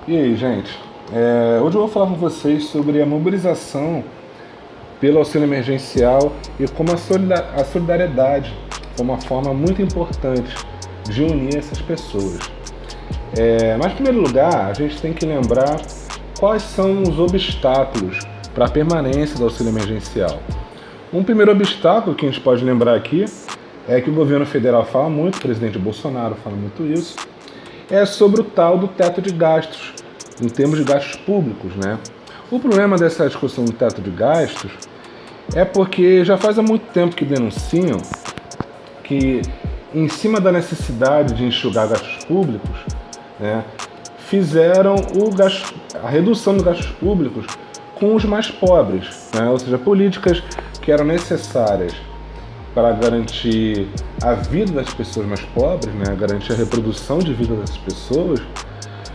E aí, gente? Hoje eu vou falar com vocês sobre a mobilização pelo auxílio emergencial e como a solidariedade é uma forma muito importante de unir essas pessoas. Mas, em primeiro lugar, a gente tem que lembrar quais são os obstáculos para a permanência do auxílio emergencial. Um primeiro obstáculo que a gente pode lembrar aqui é que o governo federal fala muito, o presidente Bolsonaro fala muito isso, é sobre o tal do teto de gastos, em termos de gastos públicos, né? O problema dessa discussão do teto de gastos é porque já faz há muito tempo que denunciam que, em cima da necessidade de enxugar gastos públicos, né, fizeram a redução dos gastos públicos com os mais pobres, né? Ou seja, políticas que eram necessárias para garantir a vida das pessoas mais pobres, né, garantir a reprodução de vida dessas pessoas,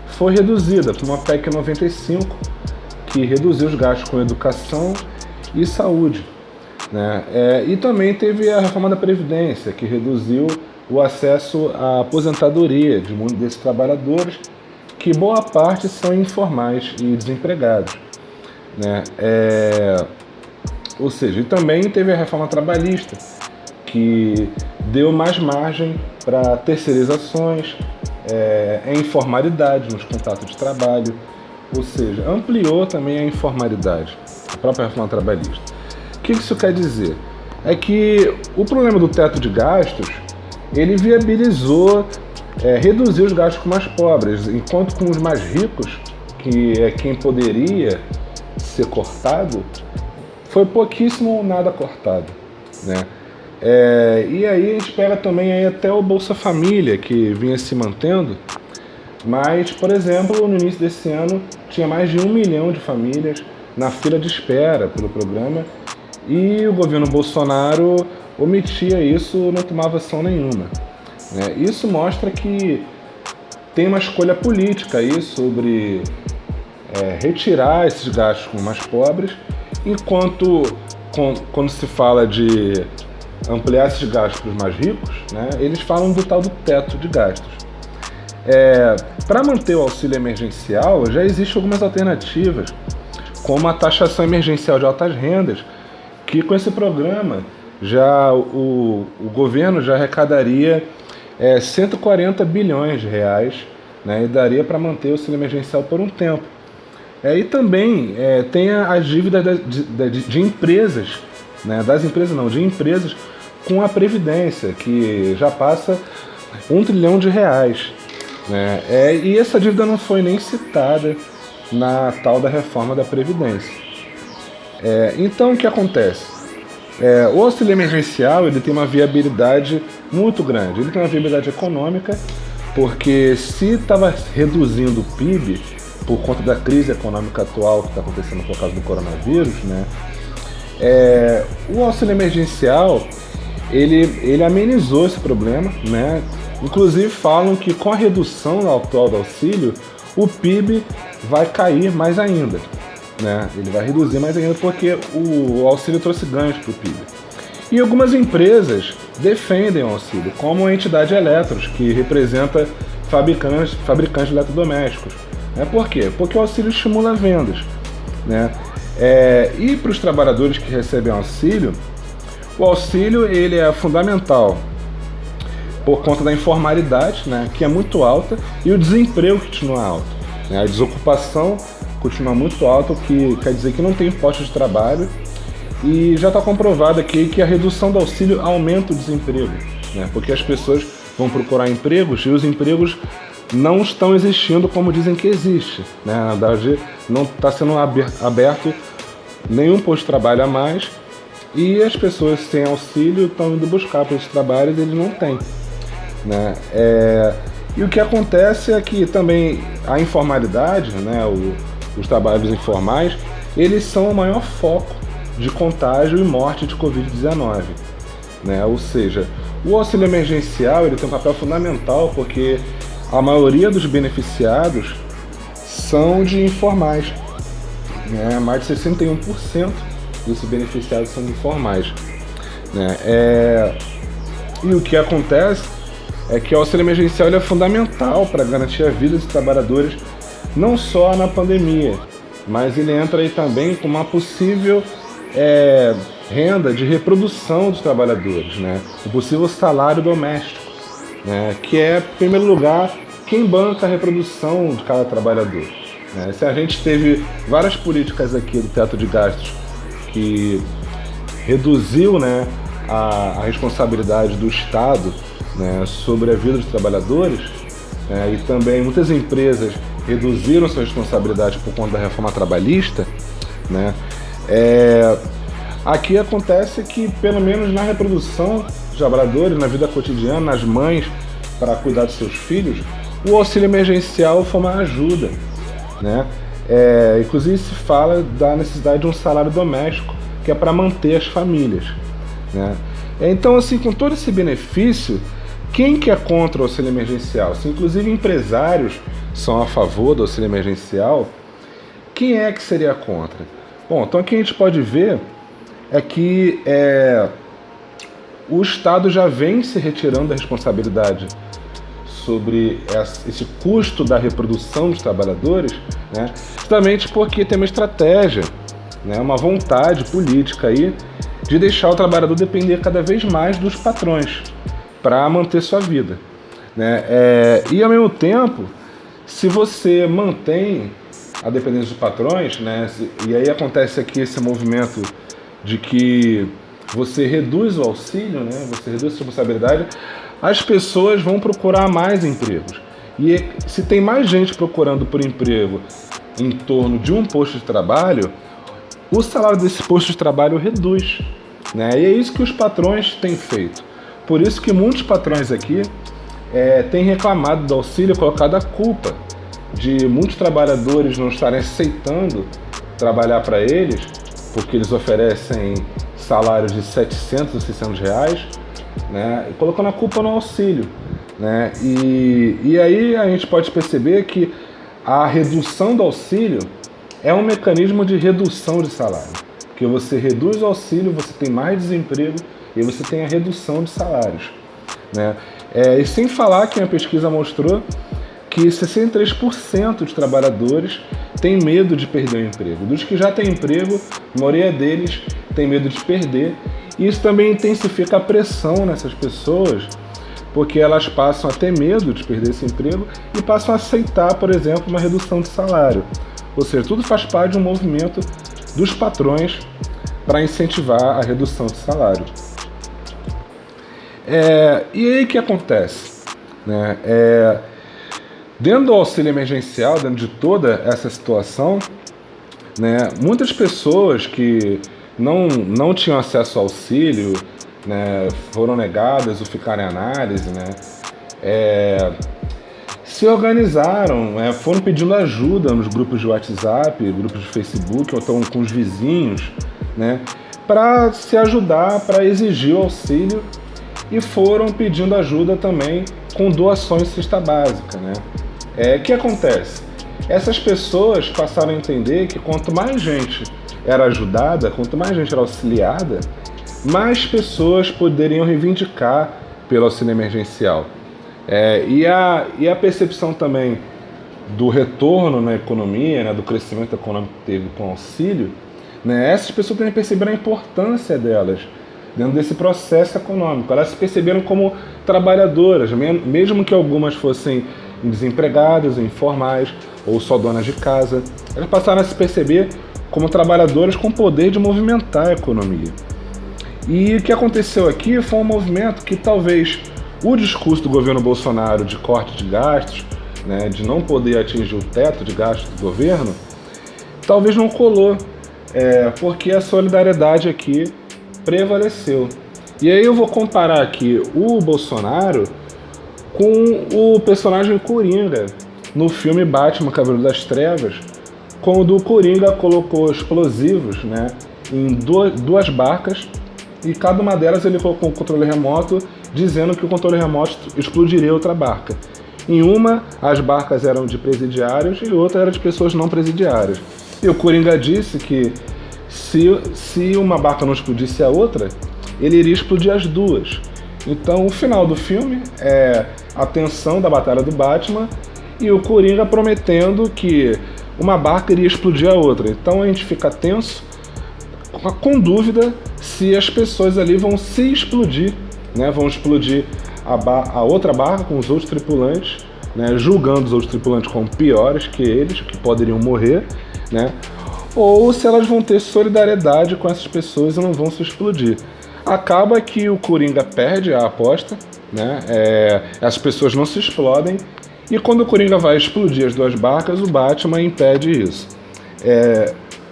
foi reduzida por uma PEC 95, que reduziu os gastos com educação e saúde, né? E também teve a reforma da Previdência, que reduziu o acesso à aposentadoria de muitos desses trabalhadores, que boa parte são informais e desempregados, né? Ou seja, e também teve a reforma trabalhista, que deu mais margem para terceirizações, informalidade nos contratos de trabalho, ou seja, ampliou também a informalidade, a própria reforma trabalhista. O que isso quer dizer? É que o problema do teto de gastos, ele viabilizou reduzir os gastos com os mais pobres, enquanto com os mais ricos, que é quem poderia ser cortado, foi pouquíssimo ou nada cortado, né? E aí a gente pega também aí até o Bolsa Família, que vinha se mantendo, mas, por exemplo, no início desse ano tinha mais de 1 milhão de famílias na fila de espera pelo programa e o governo Bolsonaro omitia isso, não tomava ação nenhuma, né? Isso mostra que tem uma escolha política aí sobre retirar esses gastos com os mais pobres, enquanto quando se fala de ampliar esses gastos para os mais ricos, né, eles falam do tal do teto de gastos. Para manter o auxílio emergencial, já existem algumas alternativas, como a taxação emergencial de altas rendas, que com esse programa já o governo já arrecadaria 140 bilhões de reais, né, e daria para manter o auxílio emergencial por um tempo. E também tem as dívidas de empresas, né, de empresas com a Previdência, que já passa 1 trilhão de reais, né? E essa dívida não foi nem citada na tal da reforma da Previdência. Então o que acontece? O auxílio emergencial ele tem uma viabilidade muito grande, ele tem uma viabilidade econômica, porque se estava reduzindo o PIB por conta da crise econômica atual que está acontecendo por causa do coronavírus, né? O auxílio emergencial ele amenizou esse problema, né? Inclusive falam que com a redução atual do auxílio, o PIB vai cair mais ainda, né? Ele vai reduzir mais ainda porque o auxílio trouxe ganhos para o PIB. E algumas empresas defendem o auxílio, como a entidade Eletros, que representa fabricantes de eletrodomésticos. Por quê? Porque o auxílio estimula vendas, né? E para os trabalhadores que recebem auxílio, o auxílio ele é fundamental por conta da informalidade, né, que é muito alta, e o desemprego que continua alto, né? A desocupação continua muito alta, o que quer dizer que não tem postos de trabalho, e já está comprovado aqui que a redução do auxílio aumenta o desemprego, né? Porque as pessoas vão procurar empregos e os empregos não estão existindo como dizem que existe, né? Na verdade, não está sendo aberto nenhum posto de trabalho a mais e as pessoas sem auxílio estão indo buscar para esses trabalhos e eles não têm, né? E o que acontece é que também a informalidade, né, os trabalhos informais, eles são o maior foco de contágio e morte de Covid-19, né? Ou seja, o auxílio emergencial ele tem um papel fundamental porque a maioria dos beneficiados são de informais, né? Mais de 61% desses beneficiados são informais, né? E o que acontece é que o auxílio emergencial ele é fundamental para garantir a vida dos trabalhadores não só na pandemia, mas ele entra aí também com uma possível renda de reprodução dos trabalhadores, né? O possível salário doméstico, né? Que é, em primeiro lugar, quem banca a reprodução de cada trabalhador, né? Se a gente teve várias políticas aqui do teto de gastos que reduziu, né, a responsabilidade do Estado, né, sobre a vida dos trabalhadores, né, e também muitas empresas reduziram sua responsabilidade por conta da reforma trabalhista, né, aqui acontece que, pelo menos na reprodução dos trabalhadores, na vida cotidiana, nas mães, para cuidar dos seus filhos, o auxílio emergencial foi uma ajuda, né? Inclusive se fala da necessidade de um salário doméstico, que é para manter as famílias, né? Então, assim, com todo esse benefício, quem que é contra o auxílio emergencial? Se inclusive empresários são a favor do auxílio emergencial, quem é que seria contra? Bom, então aqui a gente pode ver que o Estado já vem se retirando da responsabilidade sobre esse custo da reprodução dos trabalhadores, né, justamente porque tem uma estratégia, né, uma vontade política aí de deixar o trabalhador depender cada vez mais dos patrões para manter sua vida, né? E ao mesmo tempo, se você mantém a dependência dos patrões, né, e aí acontece aqui esse movimento de que você reduz o auxílio, né, você reduz a responsabilidade, as pessoas vão procurar mais empregos. E se tem mais gente procurando por emprego em torno de um posto de trabalho, o salário desse posto de trabalho reduz, né? E é isso que os patrões têm feito. Por isso que muitos patrões aqui têm reclamado do auxílio, colocado a culpa de muitos trabalhadores não estarem aceitando trabalhar para eles, porque eles oferecem salários de 700 ou 600 reais, né, colocando a culpa no auxílio, né? E aí a gente pode perceber que a redução do auxílio é um mecanismo de redução de salário, porque você reduz o auxílio, você tem mais desemprego e você tem a redução de salários, né? E sem falar que a pesquisa mostrou que 63% dos trabalhadores têm medo de perder o emprego. Dos que já têm emprego, a maioria deles tem medo de perder. E isso também intensifica a pressão nessas pessoas, porque elas passam a ter medo de perder esse emprego e passam a aceitar, por exemplo, uma redução de salário. Ou seja, tudo faz parte de um movimento dos patrões para incentivar a redução de salário. E aí o que acontece, né? Dentro do auxílio emergencial, dentro de toda essa situação, né, muitas pessoas que não tinham acesso ao auxílio, né, foram negadas ou ficaram em análise, né, se organizaram, foram pedindo ajuda nos grupos de WhatsApp, grupos de Facebook, ou então com os vizinhos, né, para se ajudar, para exigir o auxílio, e foram pedindo ajuda também com doações de cesta básica, né. O que acontece? Essas pessoas passaram a entender que quanto mais gente era ajudada, quanto mais gente era auxiliada, mais pessoas poderiam reivindicar pelo auxílio emergencial. E a percepção também do retorno na economia, né, do crescimento econômico que teve com o auxílio, né, essas pessoas também perceberam a importância delas dentro desse processo econômico. Elas se perceberam como trabalhadoras, mesmo que algumas fossem desempregadas, informais ou só donas de casa. Elas passaram a se perceber como trabalhadoras com poder de movimentar a economia. E o que aconteceu aqui foi um movimento que talvez o discurso do governo Bolsonaro de corte de gastos, né, de não poder atingir o teto de gastos do governo, talvez não colou, porque a solidariedade aqui prevaleceu. E aí eu vou comparar aqui o Bolsonaro com o personagem Coringa no filme Batman Cavaleiro das Trevas, quando o Coringa colocou explosivos, né, em duas barcas, e cada uma delas ele colocou um controle remoto, dizendo que o controle remoto explodiria outra barca. Em uma, as barcas eram de presidiários e outra era de pessoas não presidiárias. E o Coringa disse que se uma barca não explodisse a outra, ele iria explodir as duas. Então o final do filme é a tensão da batalha do Batman e o Coringa prometendo que uma barca iria explodir a outra. Então a gente fica tenso, com dúvida se as pessoas ali vão se explodir, né? Vão explodir a outra barca com os outros tripulantes, né? Julgando os outros tripulantes como piores que eles, que poderiam morrer, né? Ou se elas vão ter solidariedade com essas pessoas e não vão se explodir. Acaba que o Coringa perde a aposta, né? As pessoas não se explodem, e quando o Coringa vai explodir as duas barcas, o Batman impede isso.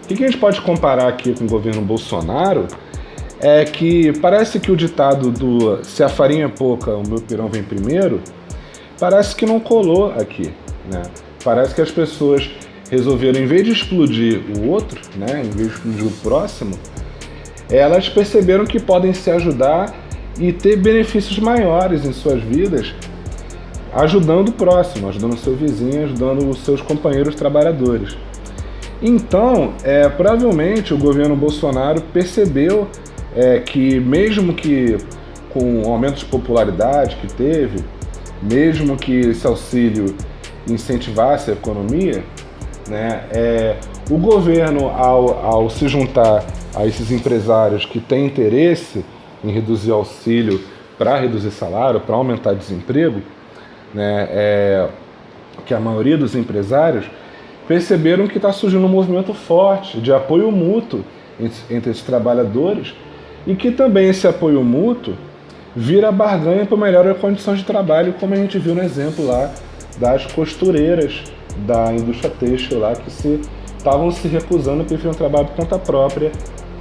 O que a gente pode comparar aqui com o governo Bolsonaro é que parece que o ditado do se a farinha é pouca, o meu pirão vem primeiro, parece que não colou aqui, né? Parece que as pessoas resolveram, em vez de explodir o outro, né, em vez de explodir o próximo, elas perceberam que podem se ajudar e ter benefícios maiores em suas vidas, ajudando o próximo, ajudando o seu vizinho, ajudando os seus companheiros trabalhadores. Então, provavelmente o governo Bolsonaro percebeu que mesmo que com o aumento de popularidade que teve, mesmo que esse auxílio incentivasse a economia, né, o governo, ao se juntar a esses empresários que têm interesse em reduzir auxílio para reduzir salário, para aumentar desemprego, né, que a maioria dos empresários perceberam que está surgindo um movimento forte de apoio mútuo entre esses trabalhadores, e que também esse apoio mútuo vira barganha para melhorar as condições de trabalho, como a gente viu no exemplo lá das costureiras da indústria têxtil lá, que estavam se recusando a preferir um trabalho por conta própria,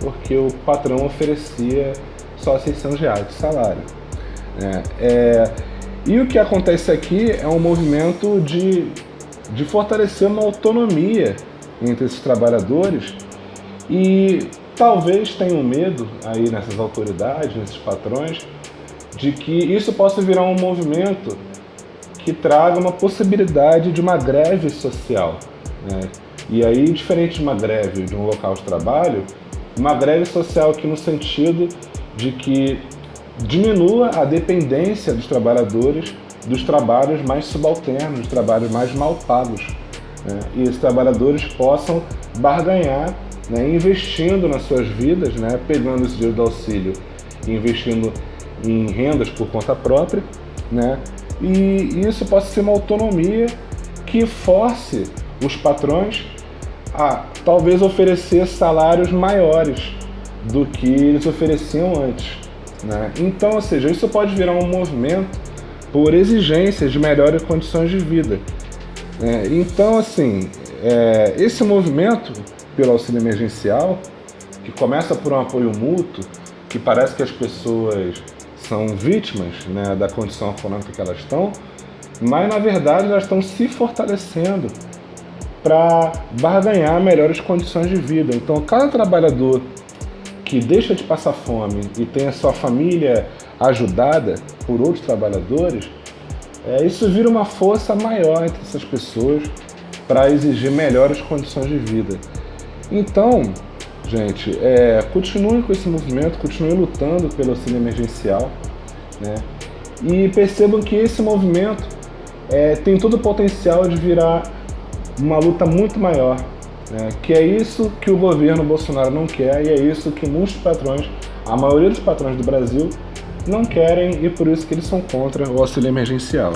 porque o patrão oferecia só R$600 de salário. E o que acontece aqui é um movimento de fortalecer uma autonomia entre esses trabalhadores, e talvez tenham medo aí nessas autoridades, nesses patrões, de que isso possa virar um movimento que traga uma possibilidade de uma greve social, né? E aí, diferente de uma greve de um local de trabalho, uma greve social aqui no sentido de que diminua a dependência dos trabalhadores dos trabalhos mais subalternos, dos trabalhos mais mal pagos, né? E esses trabalhadores possam barganhar, né, investindo nas suas vidas, né, pegando esse dinheiro do auxílio e investindo em rendas por conta própria, né? E isso possa ser uma autonomia que force os patrões a talvez oferecer salários maiores do que eles ofereciam antes, né? Então, ou seja, isso pode virar um movimento por exigências de melhores condições de vida. Então, assim, esse movimento pelo auxílio emergencial, que começa por um apoio mútuo, que parece que as pessoas são vítimas, né, da condição econômica que elas estão, mas na verdade elas estão se fortalecendo para barganhar melhores condições de vida. Então, cada trabalhador que deixa de passar fome e tem a sua família ajudada por outros trabalhadores, isso vira uma força maior entre essas pessoas para exigir melhores condições de vida. Então, gente, continuem com esse movimento, continuem lutando pelo auxílio emergencial, né? E percebam que esse movimento tem todo o potencial de virar uma luta muito maior, né? Que é isso que o governo Bolsonaro não quer, e é isso que muitos patrões, a maioria dos patrões do Brasil, não querem, e por isso que eles são contra o auxílio emergencial.